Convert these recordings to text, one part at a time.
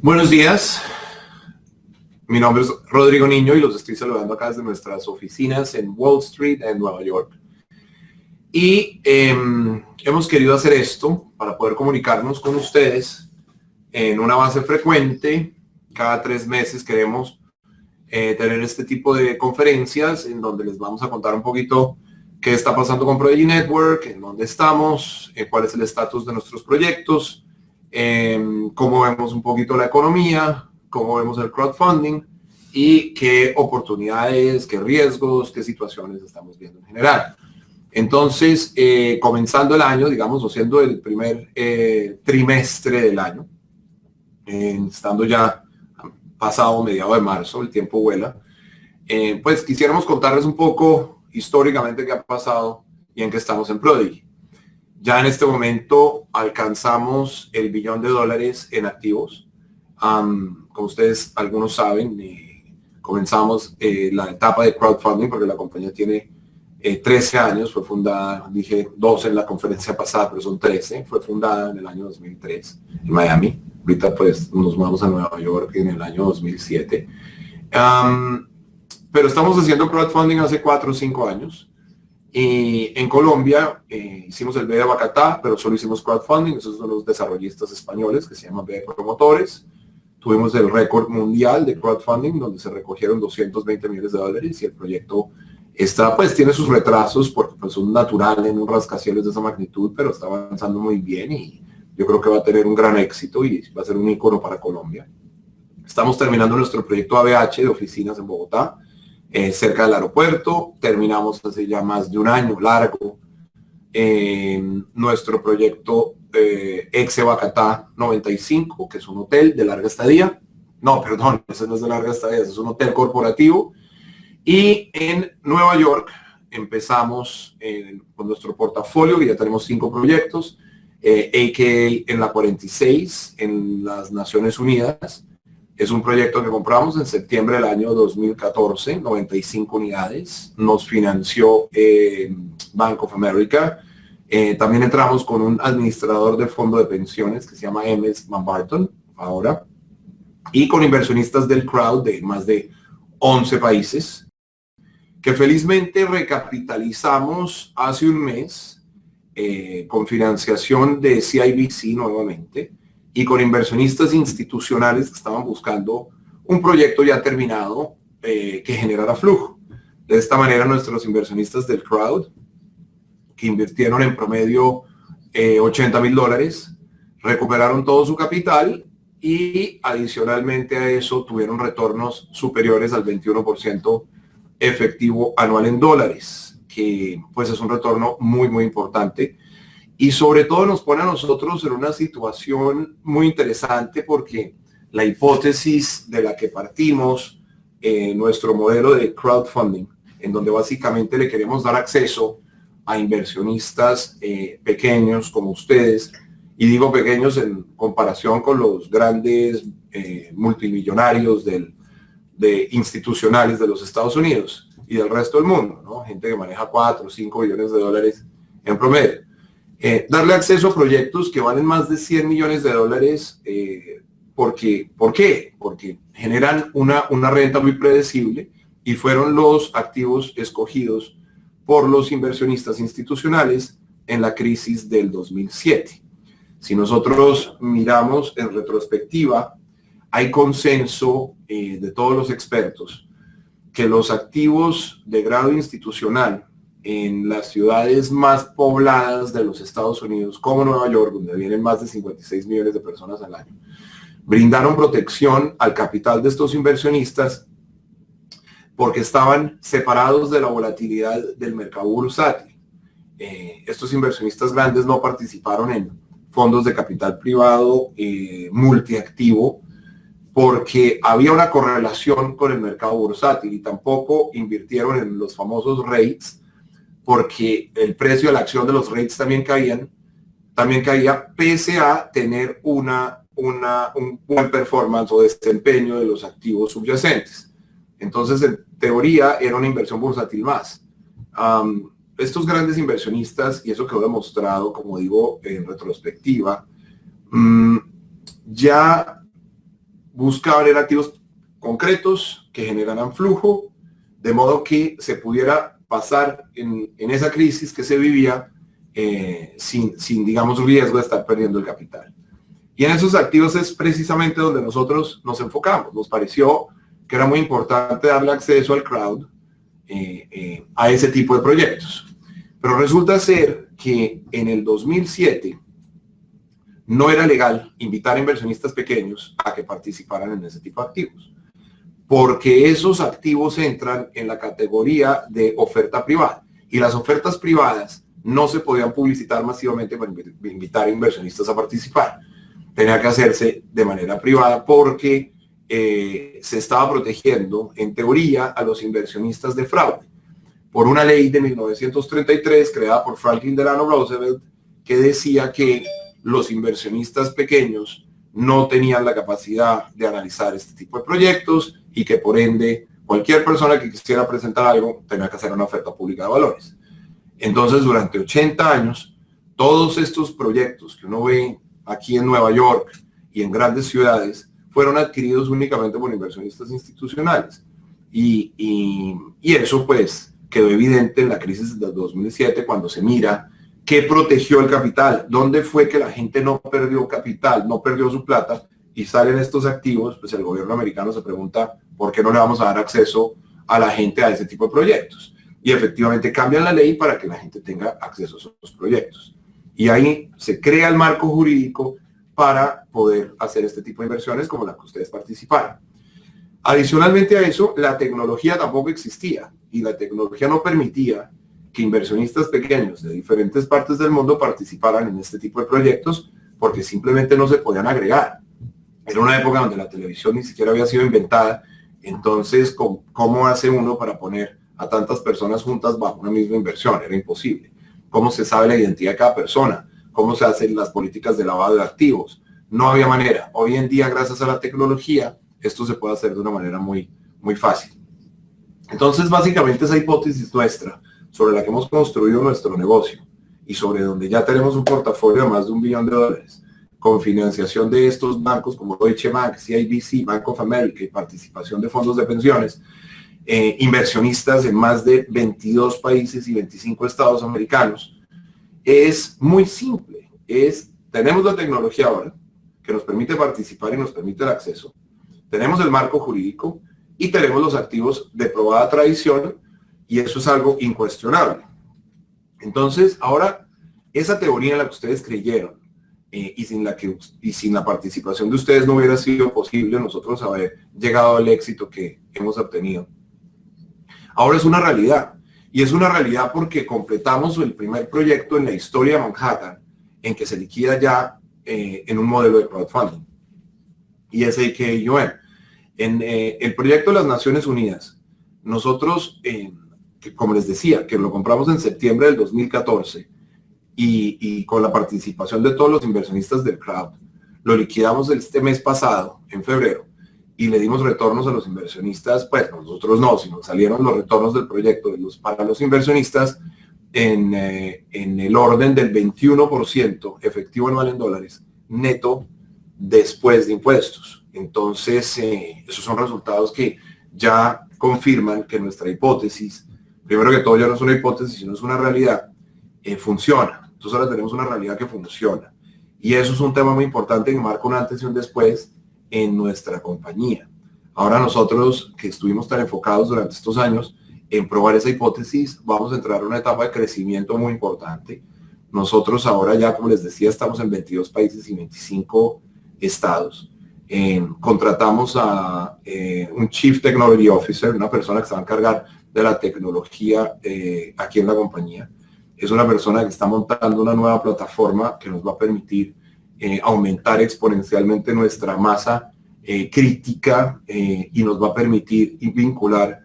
Buenos días, mi nombre es Rodrigo Niño y los estoy saludando acá desde nuestras oficinas en Wall Street, en Nueva York. Y hemos querido hacer esto para poder comunicarnos con ustedes en una base frecuente. Cada 3 meses queremos tener este tipo de conferencias en donde les vamos a contar un poquito qué está pasando con Prodigy Network, en dónde estamos, cuál es el estatus de nuestros proyectos, cómo vemos un poquito la economía, cómo vemos el crowdfunding y qué oportunidades, qué riesgos, qué situaciones estamos viendo en general. Entonces, comenzando el año, digamos, o siendo el primer trimestre del año, estando ya pasado mediado de marzo, el tiempo vuela, pues quisiéramos contarles un poco históricamente qué ha pasado y en qué estamos en Prodigy. Ya en este momento alcanzamos el $1 billón en activos. Como ustedes algunos saben, comenzamos la etapa de crowdfunding porque la compañía tiene 13 años, fue fundada, dije 12 en la conferencia pasada, pero son 13, fue fundada en el año 2003 en Miami. Ahorita pues nos vamos a Nueva York en el año 2007. Pero estamos haciendo crowdfunding hace 4 o 5 años. Y en Colombia hicimos el B de Bacatá, pero solo hicimos crowdfunding. Esos son los desarrollistas españoles que se llaman B Promotores. Tuvimos el récord mundial de crowdfunding donde se recogieron $220 millones y el proyecto está, pues tiene sus retrasos porque pues, es un natural en un rascacielos de esa magnitud, pero está avanzando muy bien y yo creo que va a tener un gran éxito y va a ser un ícono para Colombia. Estamos terminando nuestro proyecto ABH de oficinas en Bogotá. Cerca del aeropuerto, terminamos hace ya más de un año largo nuestro proyecto Exe Bacatá 95, que es un hotel de larga estadía. No, perdón, ese no es de larga estadía, ese es un hotel corporativo. Y en Nueva York empezamos con nuestro portafolio, que ya tenemos 5 proyectos, a.k.a. en la 46, en las Naciones Unidas. Es un proyecto que compramos en septiembre del año 2014, 95 unidades. Nos financió Bank of America. También entramos con un administrador de fondo de pensiones que se llama MS Manbarton ahora. Y con inversionistas del crowd de más de 11 países. Que felizmente recapitalizamos hace un mes con financiación de CIBC nuevamente. Y con inversionistas institucionales que estaban buscando un proyecto ya terminado que generara flujo. De esta manera nuestros inversionistas del crowd, que invirtieron en promedio $80,000, recuperaron todo su capital y adicionalmente a eso tuvieron retornos superiores al 21% efectivo anual en dólares, que pues es un retorno muy muy importante. Y sobre todo nos pone a nosotros en una situación muy interesante porque la hipótesis de la que partimos, nuestro modelo de crowdfunding, en donde básicamente le queremos dar acceso a inversionistas pequeños como ustedes, y digo pequeños en comparación con los grandes multimillonarios de institucionales de los Estados Unidos y del resto del mundo, ¿no? Gente que maneja 4 o 5 billones de dólares en promedio. Darle acceso a proyectos que valen más de $100 millones. ¿Por qué? Porque generan una renta muy predecible y fueron los activos escogidos por los inversionistas institucionales en la crisis del 2007. Si nosotros miramos en retrospectiva, hay consenso de todos los expertos que los activos de grado institucional en las ciudades más pobladas de los Estados Unidos, como Nueva York, donde vienen más de 56 millones de personas al año, brindaron protección al capital de estos inversionistas porque estaban separados de la volatilidad del mercado bursátil. Estos inversionistas grandes no participaron en fondos de capital privado multiactivo porque había una correlación con el mercado bursátil y tampoco invirtieron en los famosos REITs porque el precio de la acción de los REITs también caía pese a tener un buen performance o desempeño de los activos subyacentes. Entonces, en teoría, era una inversión bursátil más. Estos grandes inversionistas, y eso quedó demostrado, como digo, en retrospectiva, ya busca ver activos concretos que generaran flujo, de modo que se pudiera pasar en esa crisis que se vivía sin, digamos, riesgo de estar perdiendo el capital. Y en esos activos es precisamente donde nosotros nos enfocamos. Nos pareció que era muy importante darle acceso al crowd a ese tipo de proyectos. Pero resulta ser que en el 2007 no era legal invitar a inversionistas pequeños a que participaran en ese tipo de activos, porque esos activos entran en la categoría de oferta privada y las ofertas privadas no se podían publicitar masivamente para invitar a inversionistas a participar. Tenía que hacerse de manera privada porque se estaba protegiendo, en teoría, a los inversionistas de fraude por una ley de 1933 creada por Franklin Delano Roosevelt que decía que los inversionistas pequeños no tenían la capacidad de analizar este tipo de proyectos y que por ende cualquier persona que quisiera presentar algo tenía que hacer una oferta pública de valores. Entonces, durante 80 años, todos estos proyectos que uno ve aquí en Nueva York y en grandes ciudades fueron adquiridos únicamente por inversionistas institucionales. Y eso pues quedó evidente en la crisis del 2007 cuando se mira qué protegió el capital, dónde fue que la gente no perdió capital, no perdió su plata y salen estos activos. Pues el gobierno americano se pregunta por qué no le vamos a dar acceso a la gente a ese tipo de proyectos. Y efectivamente cambian la ley para que la gente tenga acceso a esos proyectos. Y ahí se crea el marco jurídico para poder hacer este tipo de inversiones como la que ustedes participaron. Adicionalmente a eso, la tecnología tampoco existía y la tecnología no permitía que inversionistas pequeños de diferentes partes del mundo participaran en este tipo de proyectos porque simplemente no se podían agregar. Era una época donde la televisión ni siquiera había sido inventada, entonces, ¿cómo hace uno para poner a tantas personas juntas bajo una misma inversión? Era imposible. ¿Cómo se sabe la identidad de cada persona? ¿Cómo se hacen las políticas de lavado de activos? No había manera. Hoy en día, gracias a la tecnología, esto se puede hacer de una manera muy, muy fácil. Entonces, básicamente, esa hipótesis nuestra, sobre la que hemos construido nuestro negocio y sobre donde ya tenemos un portafolio de más de $1 billón, con financiación de estos bancos como Deutsche Bank, CIBC, Bank of America y participación de fondos de pensiones, inversionistas en más de 22 países y 25 estados americanos, es muy simple. Tenemos la tecnología ahora que nos permite participar y nos permite el acceso. Tenemos el marco jurídico y tenemos los activos de probada tradición y eso es algo incuestionable. Entonces, ahora, esa teoría en la que ustedes creyeron y sin la participación de ustedes no hubiera sido posible nosotros haber llegado al éxito que hemos obtenido. Ahora es una realidad. Y es una realidad porque completamos el primer proyecto en la historia de Manhattan en que se liquida ya en un modelo de crowdfunding. Y es AKUM. En el proyecto de las Naciones Unidas, nosotros, como les decía, que lo compramos en septiembre del 2014 y con la participación de todos los inversionistas del crowd, lo liquidamos este mes pasado, en febrero, y le dimos retornos a los inversionistas. Pues nosotros no, sino salieron los retornos del proyecto para los inversionistas en el orden del 21% efectivo anual en dólares, neto después de impuestos. Entonces, esos son resultados que ya confirman que nuestra hipótesis, primero que todo ya no es una hipótesis, sino es una realidad, funciona. Entonces ahora tenemos una realidad que funciona. Y eso es un tema muy importante que marca un antes y un después en nuestra compañía. Ahora nosotros, que estuvimos tan enfocados durante estos años en probar esa hipótesis, vamos a entrar a una etapa de crecimiento muy importante. Nosotros ahora ya, como les decía, estamos en 22 países y 25 estados. Contratamos a un Chief Technology Officer, una persona que se va a encargar de la tecnología aquí en la compañía. Es una persona que está montando una nueva plataforma que nos va a permitir aumentar exponencialmente nuestra masa crítica y nos va a permitir vincular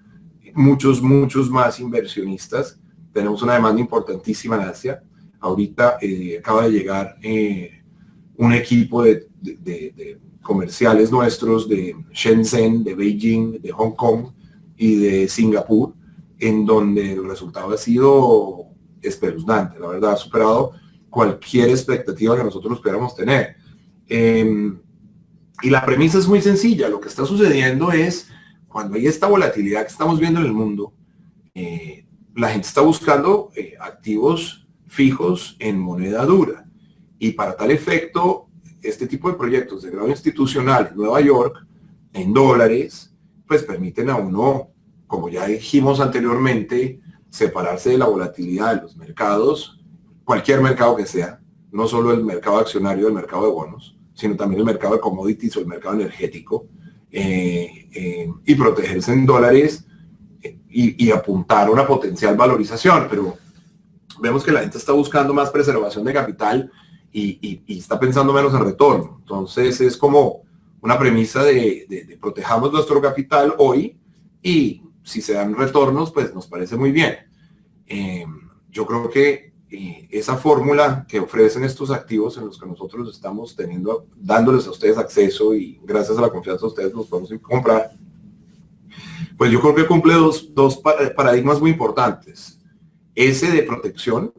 muchos más inversionistas. Tenemos una demanda importantísima en Asia. Ahorita acaba de llegar un equipo de comerciales nuestros de Shenzhen, de Beijing, de Hong Kong y de Singapur, en donde el resultado ha sido espeluznante. La verdad, ha superado cualquier expectativa que nosotros pudiéramos tener. Y la premisa es muy sencilla. Lo que está sucediendo es, cuando hay esta volatilidad que estamos viendo en el mundo, la gente está buscando activos fijos en moneda dura. Y para tal efecto, este tipo de proyectos de grado institucional en Nueva York, en dólares, pues permiten a uno, como ya dijimos anteriormente, separarse de la volatilidad de los mercados, cualquier mercado que sea, no solo el mercado accionario, el mercado de bonos, sino también el mercado de commodities o el mercado energético, y protegerse en dólares y apuntar a una potencial valorización. Pero vemos que la gente está buscando más preservación de capital y está pensando menos en retorno. Entonces es como una premisa de protejamos nuestro capital hoy y si se dan retornos, pues nos parece muy bien. Yo creo que esa fórmula que ofrecen estos activos en los que nosotros estamos dándoles a ustedes acceso y gracias a la confianza de ustedes los podemos comprar, pues yo creo que cumple dos paradigmas muy importantes. Ese de protección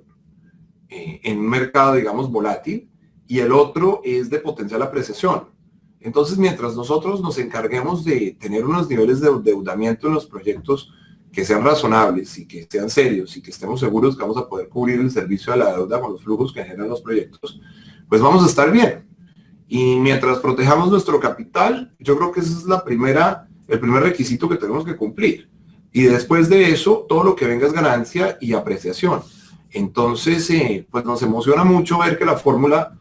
en un mercado, digamos, volátil, y el otro es de potencial apreciación. Entonces, mientras nosotros nos encarguemos de tener unos niveles de endeudamiento en los proyectos que sean razonables y que sean serios y que estemos seguros que vamos a poder cubrir el servicio de la deuda con los flujos que generan los proyectos, pues vamos a estar bien. Y mientras protejamos nuestro capital, yo creo que ese es el primer requisito que tenemos que cumplir. Y después de eso, todo lo que venga es ganancia y apreciación. Entonces, pues nos emociona mucho ver que la fórmula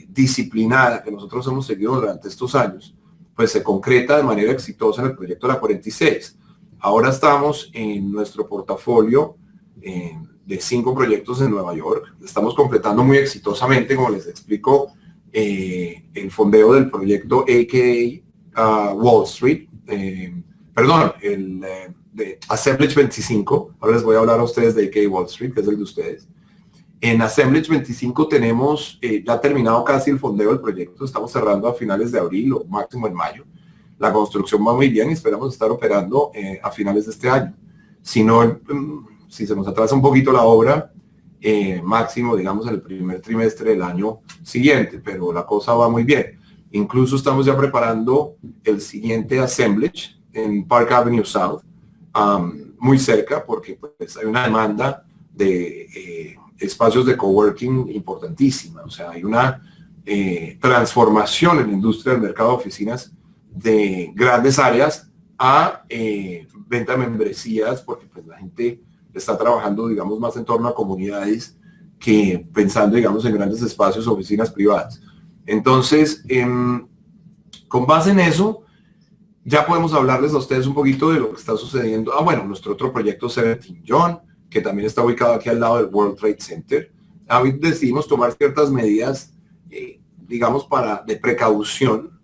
disciplinada que nosotros hemos seguido durante estos años, pues se concreta de manera exitosa en el proyecto de la 46. Ahora estamos en nuestro portafolio de 5 proyectos en Nueva York. Estamos completando muy exitosamente, como les explico, el fondeo del proyecto a.k.a. Wall Street, de Assemblage 25. Ahora les voy a hablar a ustedes de a.k.a. Wall Street, que es el de ustedes. En Assemblage 25 tenemos ya terminado casi el fondeo del proyecto. Estamos cerrando a finales de abril o máximo en mayo. La construcción va muy bien y esperamos estar operando a finales de este año. Si no, si se nos atrasa un poquito la obra, máximo, digamos, en el primer trimestre del año siguiente, pero la cosa va muy bien. Incluso estamos ya preparando el siguiente assemblage en Park Avenue South, muy cerca, porque pues, hay una demanda de espacios de coworking importantísima. O sea, hay una transformación en la industria del mercado de oficinas de grandes áreas a venta de membresías, porque pues, la gente está trabajando, digamos, más en torno a comunidades que pensando, digamos, en grandes espacios o oficinas privadas. Entonces, con base en eso, ya podemos hablarles a ustedes un poquito de lo que está sucediendo. Bueno, nuestro otro proyecto 17 John, que también está ubicado aquí al lado del World Trade Center. Hoy decidimos tomar ciertas medidas, digamos, de precaución,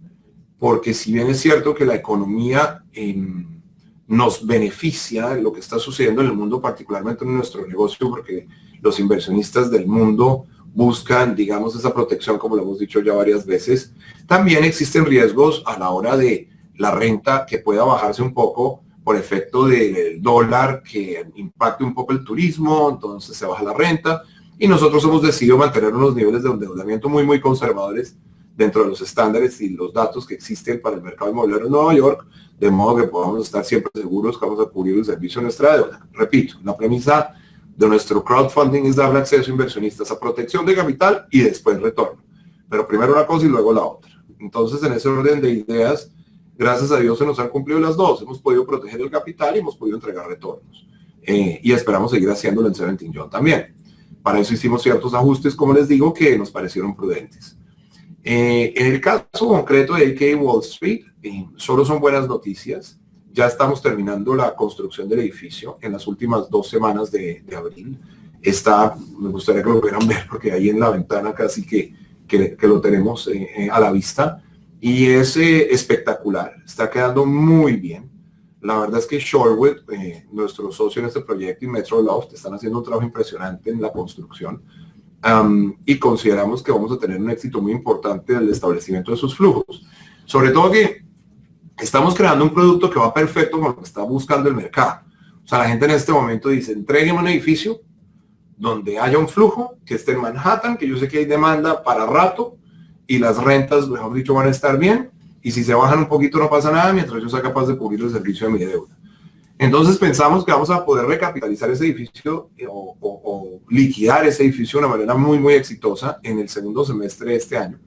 porque si bien es cierto que la economía nos beneficia lo que está sucediendo en el mundo, particularmente en nuestro negocio, porque los inversionistas del mundo buscan, digamos, esa protección, como lo hemos dicho ya varias veces. También existen riesgos a la hora de la renta que pueda bajarse un poco por efecto del dólar que impacte un poco el turismo, entonces se baja la renta. Y nosotros hemos decidido mantener unos niveles de endeudamiento muy, muy conservadores dentro de los estándares y los datos que existen para el mercado inmobiliario en Nueva York, de modo que podamos estar siempre seguros que vamos a cubrir el servicio de nuestra deuda. Repito, la premisa de nuestro crowdfunding es darle acceso a inversionistas a protección de capital y después retorno. Pero primero una cosa y luego la otra. Entonces, en ese orden de ideas, gracias a Dios se nos han cumplido las dos. Hemos podido proteger el capital y hemos podido entregar retornos. Y esperamos seguir haciéndolo en 17 John también. Para eso hicimos ciertos ajustes, como les digo, que nos parecieron prudentes. En el caso concreto de a.k.a. Wall Street, solo son buenas noticias. Ya estamos terminando la construcción del edificio en las últimas 2 semanas de abril. Me gustaría que lo pudieran ver porque ahí en la ventana casi que lo tenemos a la vista. Y es espectacular, está quedando muy bien. La verdad es que Shorewood, nuestro socio en este proyecto, y Metro Loft están haciendo un trabajo impresionante en la construcción. Y consideramos que vamos a tener un éxito muy importante en el establecimiento de sus flujos. Sobre todo que estamos creando un producto que va perfecto con lo que está buscando el mercado. O sea, la gente en este momento dice, entrégueme un edificio donde haya un flujo, que esté en Manhattan, que yo sé que hay demanda para rato, y las rentas, mejor dicho, van a estar bien, y si se bajan un poquito no pasa nada mientras yo sea capaz de cubrir el servicio de mi deuda. Entonces pensamos que vamos a poder recapitalizar ese edificio o liquidar ese edificio de una manera muy, muy exitosa en el segundo semestre de este año.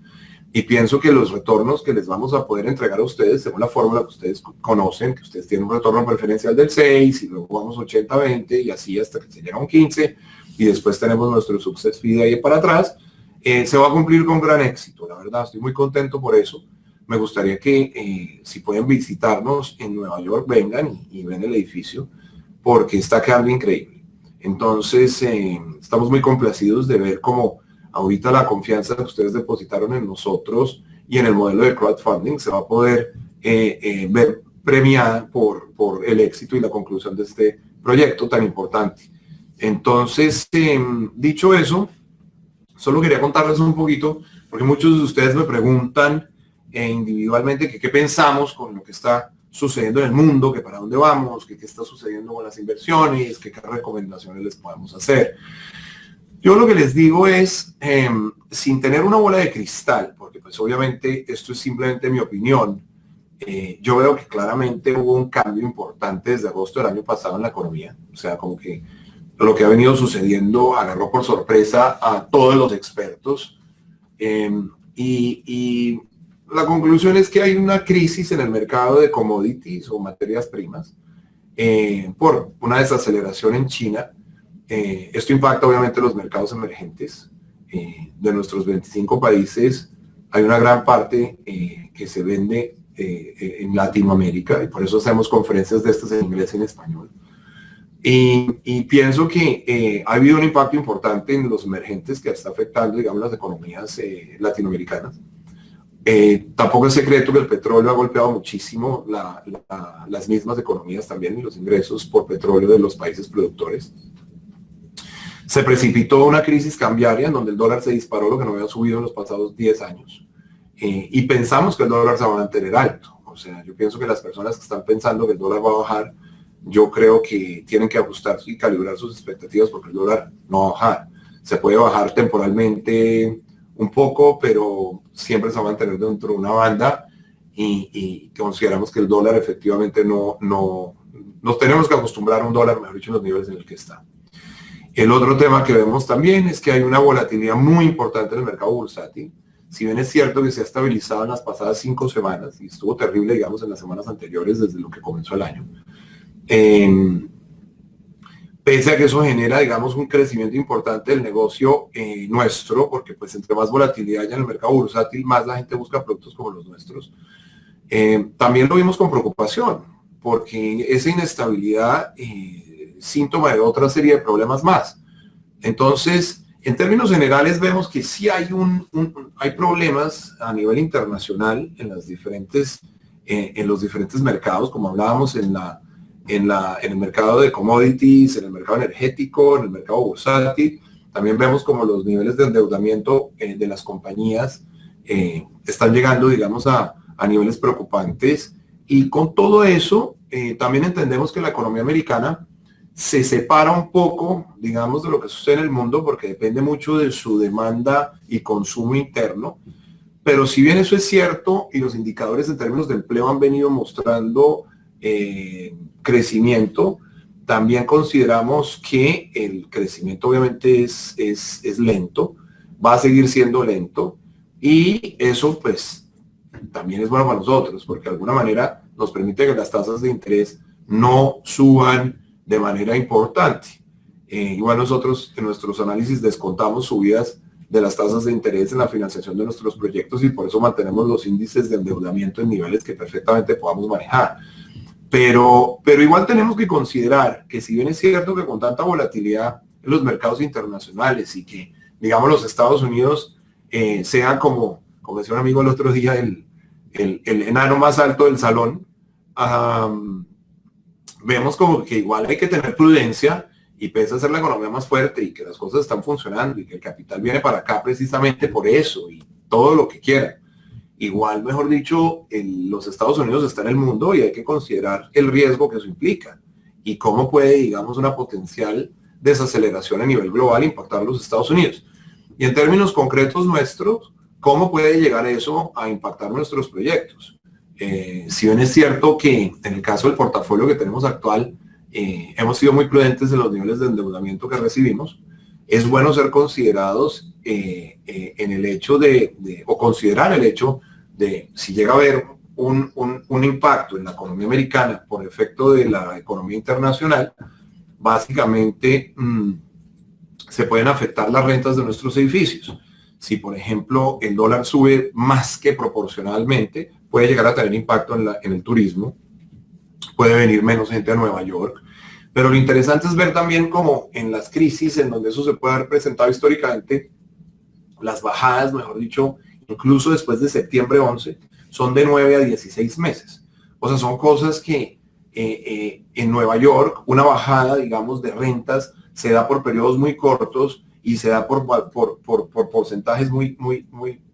Y pienso que los retornos que les vamos a poder entregar a ustedes, según la fórmula que ustedes conocen, que ustedes tienen un retorno preferencial del 6 y luego vamos 80-20 y así hasta que se llega a un 15 y después tenemos nuestro success fee de ahí para atrás, se va a cumplir con gran éxito. La verdad, estoy muy contento por eso. Me gustaría que si pueden visitarnos en Nueva York, vengan y ven el edificio, porque está quedando increíble. Entonces, estamos muy complacidos de ver cómo ahorita la confianza que ustedes depositaron en nosotros y en el modelo de crowdfunding se va a poder ver premiada por el éxito y la conclusión de este proyecto tan importante. Entonces, dicho eso, solo quería contarles un poquito, porque muchos de ustedes me preguntan individualmente que qué pensamos con lo que está sucediendo en el mundo, que para dónde vamos, que qué está sucediendo con las inversiones, que qué recomendaciones les podemos hacer. Yo lo que les digo es, sin tener una bola de cristal, porque pues obviamente esto es simplemente mi opinión, yo veo que claramente hubo un cambio importante desde agosto del año pasado en la economía. O sea, como que lo que ha venido sucediendo agarró por sorpresa a todos los expertos. Y la conclusión es que hay una crisis en el mercado de commodities o materias primas por una desaceleración en China. Esto impacta obviamente los mercados emergentes. De nuestros 25 países hay una gran parte que se vende en Latinoamérica y por eso hacemos conferencias de estas en inglés y en español. Y pienso que ha habido un impacto importante en los emergentes que está afectando, digamos, las economías latinoamericanas. Tampoco es secreto que el petróleo ha golpeado muchísimo las mismas economías también y los ingresos por petróleo de los países productores. Se precipitó una crisis cambiaria en donde el dólar se disparó, lo que no había subido en los pasados 10 años. Y pensamos que el dólar se va a mantener alto. O sea, yo pienso que las personas que están pensando que el dólar va a bajar, yo creo que tienen que ajustar y calibrar sus expectativas porque el dólar no va a bajar. Se puede bajar temporalmente un poco, pero siempre se va a mantener dentro de una banda y consideramos que el dólar efectivamente no nos tenemos que acostumbrar a un dólar, mejor dicho, en los niveles en el que está. El otro tema que vemos también es que hay una volatilidad muy importante en el mercado bursátil. Si bien es cierto que se ha estabilizado en las pasadas 5 semanas y estuvo terrible, digamos, en las semanas anteriores desde lo que comenzó el año, pese a que eso genera, digamos, un crecimiento importante del negocio nuestro, porque pues entre más volatilidad haya en el mercado bursátil, más la gente busca productos como los nuestros. También lo vimos con preocupación, porque esa inestabilidad síntoma de otra serie de problemas más. Entonces, en términos generales vemos que sí hay hay problemas a nivel internacional en los diferentes mercados, como hablábamos en el mercado de commodities, en el mercado energético, en el mercado bursátil. También vemos como los niveles de endeudamiento de las compañías están llegando, digamos, a niveles preocupantes. Y con todo eso, también entendemos que la economía americana se separa un poco, digamos, de lo que sucede en el mundo, porque depende mucho de su demanda y consumo interno. Pero si bien eso es cierto, y los indicadores en términos de empleo han venido mostrando crecimiento, también consideramos que el crecimiento obviamente es lento, va a seguir siendo lento, y eso pues también es bueno para nosotros, porque de alguna manera nos permite que las tasas de interés no suban de manera importante. Igual nosotros en nuestros análisis descontamos subidas de las tasas de interés en la financiación de nuestros proyectos y por eso mantenemos los índices de endeudamiento en niveles que perfectamente podamos manejar. Pero igual tenemos que considerar que si bien es cierto que con tanta volatilidad en los mercados internacionales y que, digamos, los Estados Unidos sean como decía un amigo el otro día, el enano más alto del salón, vemos como que igual hay que tener prudencia y pese a ser la economía más fuerte y que las cosas están funcionando y que el capital viene para acá precisamente por eso y todo lo que quieran. Igual, mejor dicho, los Estados Unidos están en el mundo y hay que considerar el riesgo que eso implica y cómo puede, digamos, una potencial desaceleración a nivel global impactar a los Estados Unidos. Y en términos concretos nuestros, cómo puede llegar eso a impactar nuestros proyectos. Si bien es cierto que en el caso del portafolio que tenemos actual, hemos sido muy prudentes en los niveles de endeudamiento que recibimos, es bueno ser considerados en el hecho o considerar el hecho de si llega a haber un impacto en la economía americana por efecto de la economía internacional, básicamente se pueden afectar las rentas de nuestros edificios. Si, por ejemplo, el dólar sube más que proporcionalmente, puede llegar a tener impacto en el turismo, puede venir menos gente a Nueva York. Pero lo interesante es ver también cómo en las crisis, en donde eso se puede haber presentado históricamente, las bajadas, mejor dicho, incluso después de septiembre 11, son de 9 a 16 meses. O sea, son cosas que en Nueva York, una bajada, digamos, de rentas se da por periodos muy cortos y se da por porcentajes muy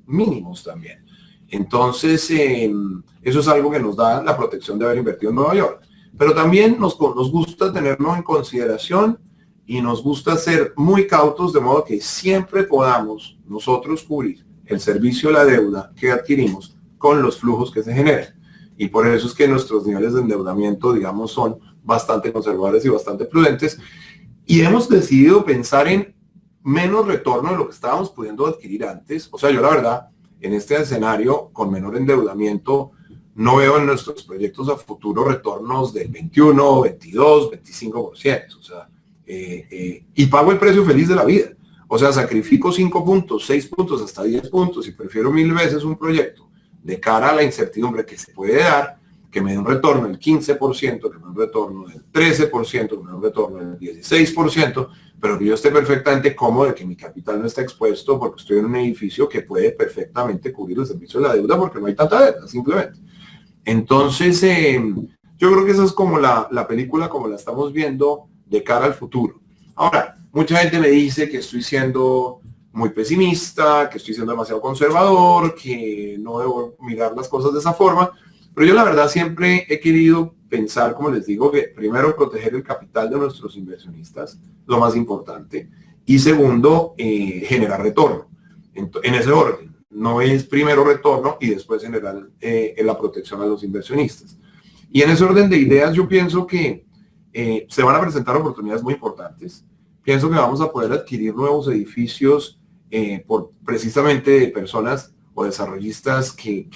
mínimos también. Entonces, eso es algo que nos da la protección de haber invertido en Nueva York. Pero también nos gusta tenerlo en consideración y nos gusta ser muy cautos de modo que siempre podamos nosotros cubrir el servicio de la deuda que adquirimos con los flujos que se generan. Y por eso es que nuestros niveles de endeudamiento, digamos, son bastante conservadores y bastante prudentes. Y hemos decidido pensar en menos retorno de lo que estábamos pudiendo adquirir antes. O sea, yo la verdad, en este escenario con menor endeudamiento, no veo en nuestros proyectos a futuro retornos del 21, 22, 25%. O sea, y pago el precio feliz de la vida. O sea, sacrifico 5 puntos, 6 puntos, hasta 10 puntos y prefiero 1000 veces un proyecto de cara a la incertidumbre que se puede dar, que me dé un retorno del 15%, que me dé un retorno del 13%, que me dé un retorno del 16%, pero que yo esté perfectamente cómodo de que mi capital no está expuesto porque estoy en un edificio que puede perfectamente cubrir el servicio de la deuda porque no hay tanta deuda, simplemente. Entonces, yo creo que esa es como la película como la estamos viendo de cara al futuro. Ahora, mucha gente me dice que estoy siendo muy pesimista, que estoy siendo demasiado conservador, que no debo mirar las cosas de esa forma, pero yo la verdad siempre he querido pensar, como les digo, que primero proteger el capital de nuestros inversionistas, lo más importante, y segundo, generar retorno, en ese orden. No es primero retorno y después generar la protección a los inversionistas. Y en ese orden de ideas yo pienso que se van a presentar oportunidades muy importantes. Pienso que vamos a poder adquirir nuevos edificios por precisamente personas o desarrollistas que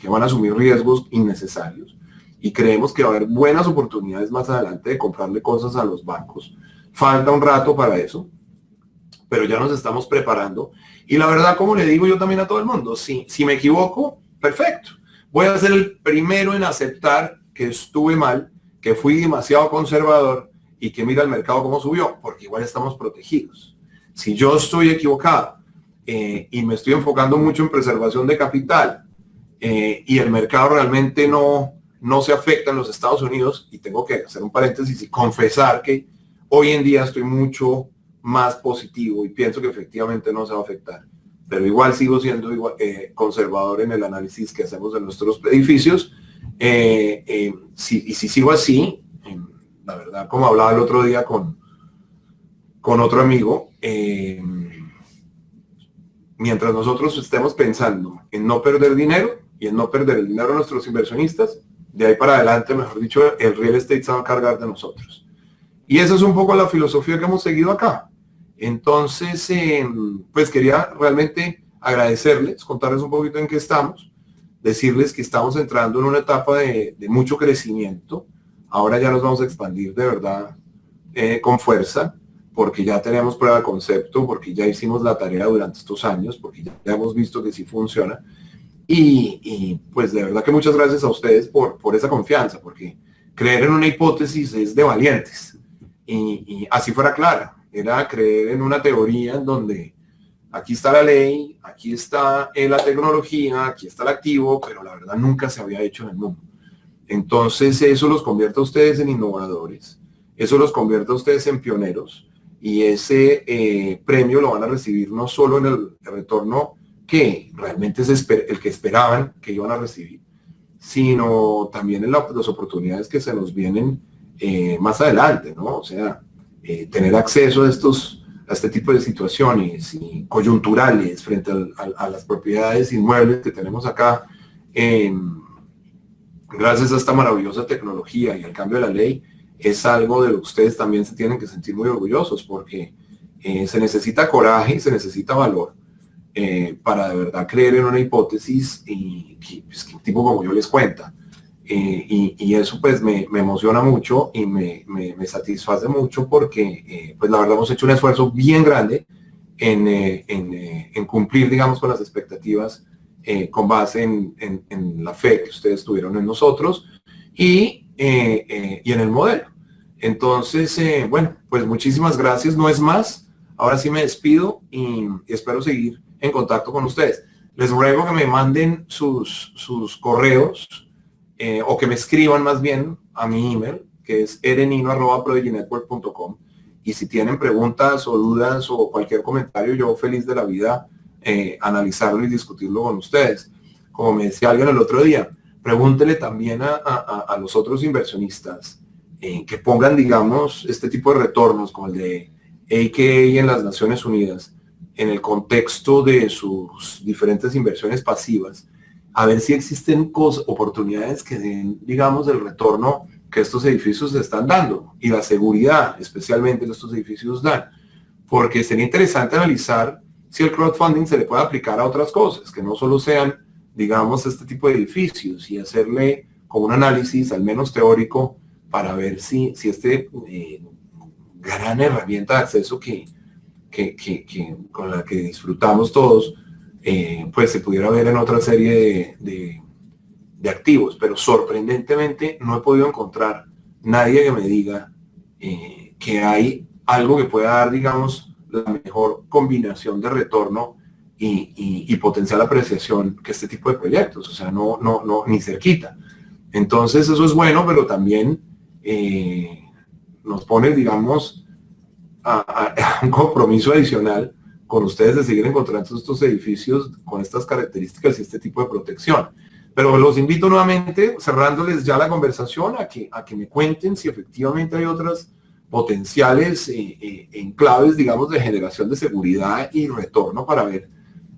van a asumir riesgos innecesarios. Y creemos que va a haber buenas oportunidades más adelante de comprarle cosas a los bancos. Falta un rato para eso, pero ya nos estamos preparando. Y la verdad, como le digo yo también a todo el mundo, si me equivoco, perfecto. Voy a ser el primero en aceptar que estuve mal, que fui demasiado conservador y que mira el mercado cómo subió, porque igual estamos protegidos. Si yo estoy equivocado y me estoy enfocando mucho en preservación de capital y el mercado realmente no se afecta en los Estados Unidos, y tengo que hacer un paréntesis y confesar que hoy en día estoy mucho más positivo y pienso que efectivamente no se va a afectar, pero igual sigo siendo conservador en el análisis que hacemos de nuestros edificios. Si sigo así, la verdad, como hablaba el otro día con otro amigo, mientras nosotros estemos pensando en no perder dinero y en no perder el dinero de nuestros inversionistas, de ahí para adelante, mejor dicho, el real estate se va a encargar de nosotros. Y esa es un poco la filosofía que hemos seguido acá. Entonces, pues quería realmente agradecerles, contarles un poquito en qué estamos, decirles que estamos entrando en una etapa de mucho crecimiento. Ahora ya nos vamos a expandir de verdad con fuerza, porque ya tenemos prueba de concepto, porque ya hicimos la tarea durante estos años, porque ya hemos visto que sí funciona. Y pues de verdad que muchas gracias a ustedes por esa confianza, porque creer en una hipótesis es de valientes. Y así fuera clara, era creer en una teoría en donde aquí está la ley, aquí está la tecnología, aquí está el activo, pero la verdad nunca se había hecho en el mundo. Entonces eso los convierte a ustedes en innovadores, eso los convierte a ustedes en pioneros, y ese premio lo van a recibir no solo en el retorno que realmente es el que esperaban que iban a recibir, sino también en las oportunidades que se nos vienen más adelante, ¿no? O sea, tener acceso este tipo de situaciones y coyunturales frente a las propiedades inmuebles que tenemos acá, gracias a esta maravillosa tecnología y al cambio de la ley, es algo de lo que ustedes también se tienen que sentir muy orgullosos, porque se necesita coraje y se necesita valor para de verdad creer en una hipótesis y pues, que un tipo como yo les cuenta. Y eso pues me emociona mucho y me satisface mucho porque pues la verdad hemos hecho un esfuerzo bien grande en cumplir, digamos, con las expectativas con base en la fe que ustedes tuvieron en nosotros y en el modelo. Entonces, bueno, pues muchísimas gracias, no es más. Ahora sí me despido y espero seguir en contacto con ustedes. Les ruego que me manden sus correos o que me escriban más bien a mi email, que es erenino@prodiginetwork.com. Y si tienen preguntas o dudas o cualquier comentario, yo feliz de la vida analizarlo y discutirlo con ustedes. Como me decía alguien el otro día, pregúntele también a los otros inversionistas que pongan, digamos, este tipo de retornos como el de AKA en las Naciones Unidas en el contexto de sus diferentes inversiones pasivas, a ver si existen oportunidades que den, digamos, el retorno que estos edificios están dando y la seguridad especialmente que estos edificios dan, porque sería interesante analizar si el crowdfunding se le puede aplicar a otras cosas, que no solo sean, digamos, este tipo de edificios, y hacerle como un análisis, al menos teórico, para ver si este gran herramienta de acceso con la que disfrutamos todos, pues se pudiera ver en otra serie de activos, pero sorprendentemente no he podido encontrar nadie que me diga que hay algo que pueda dar, digamos, la mejor combinación de retorno y potencial apreciación que este tipo de proyectos, o sea, no, ni cerquita. Entonces eso es bueno, pero también nos pone, digamos, a un compromiso adicional con ustedes de seguir encontrando estos edificios con estas características y este tipo de protección. Pero los invito nuevamente, cerrándoles ya la conversación, a que me cuenten si efectivamente hay otras potenciales enclaves, digamos, de generación de seguridad y retorno para ver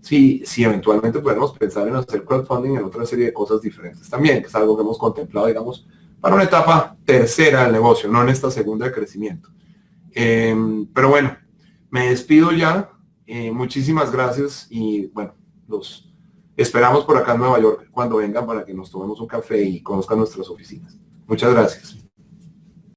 si eventualmente podemos pensar en hacer crowdfunding en otra serie de cosas diferentes también, que es algo que hemos contemplado, digamos, para una etapa tercera del negocio, no en esta segunda de crecimiento. Pero bueno, me despido ya. Muchísimas gracias y bueno, los esperamos por acá en Nueva York cuando vengan para que nos tomemos un café y conozcan nuestras oficinas. Muchas gracias.